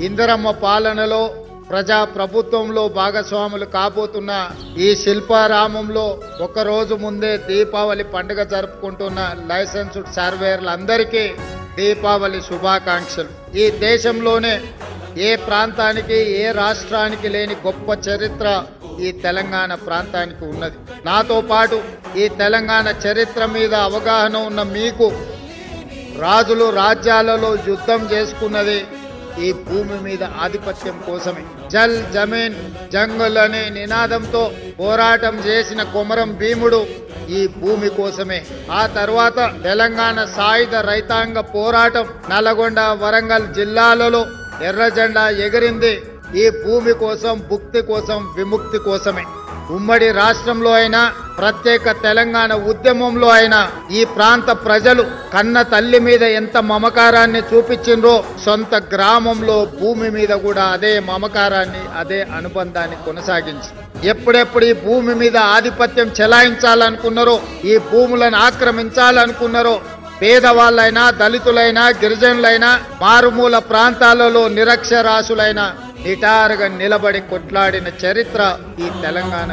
ఇందిరమ్మ పాలనలో ప్రజా ప్రభుత్వంలో భాగస్వాములు కాబోతున్న ఈ శిల్పారామంలో ఒక రోజు ముందే దీపావళి పండుగ జరుపుకుంటున్న లైసెన్స్డ్ సర్వేయర్లందరికీ దీపావళి శుభాకాంక్షలు। ఈ దేశంలోనే ఏ ప్రాంతానికి ఏ రాష్ట్రానికి లేని గొప్ప చరిత్ర ఈ తెలంగాణ ప్రాంతానికి ఉన్నది। నాతో పాటు ఈ తెలంగాణ చరిత్ర మీద అవగాహన ఉన్న మీకు రాజులు రాజ్యాలలో యుద్ధం చేసుకున్నది ఈ భూమి మీద ఆధిపత్యం కోసమే। జల్ జమీన్ జంగల్ అనే నినాదంతో పోరాటం చేసిన కొమరం భీముడు ఈ భూమి కోసమే। ఆ తర్వాత తెలంగాణ సాయుధ రైతాంగ పోరాటం నల్గొండ వరంగల్ జిల్లాలలో ఎర్ర జెండా ఎగిరింది ఈ భూమి కోసం, భుక్తి కోసం, విముక్తి కోసమే। ఉమ్మడి రాష్ట్రంలో అయినా ప్రత్యేక తెలంగాణ ఉద్యమంలో అయినా ఈ ప్రాంత ప్రజలు కన్న తల్లి మీద ఎంత మమకారాన్ని చూపించిండ్రో సొంత గ్రామంలో భూమి మీద కూడా అదే మమకారాన్ని, అదే అనుబంధాన్ని కొనసాగించి ఎప్పుడెప్పుడు ఈ భూమి మీద ఆధిపత్యం చెలాయించాలనుకున్నారో, ఈ భూములను ఆక్రమించాలనుకున్నారో పేదవాళ్ళైనా, దళితులైనా, గిరిజనులైనా, మారుమూల ప్రాంతాలలో నిరక్షరాస్యులైనా నిటారుగా నిలబడి కొట్లాడిన చరిత్ర ఈ తెలంగాణ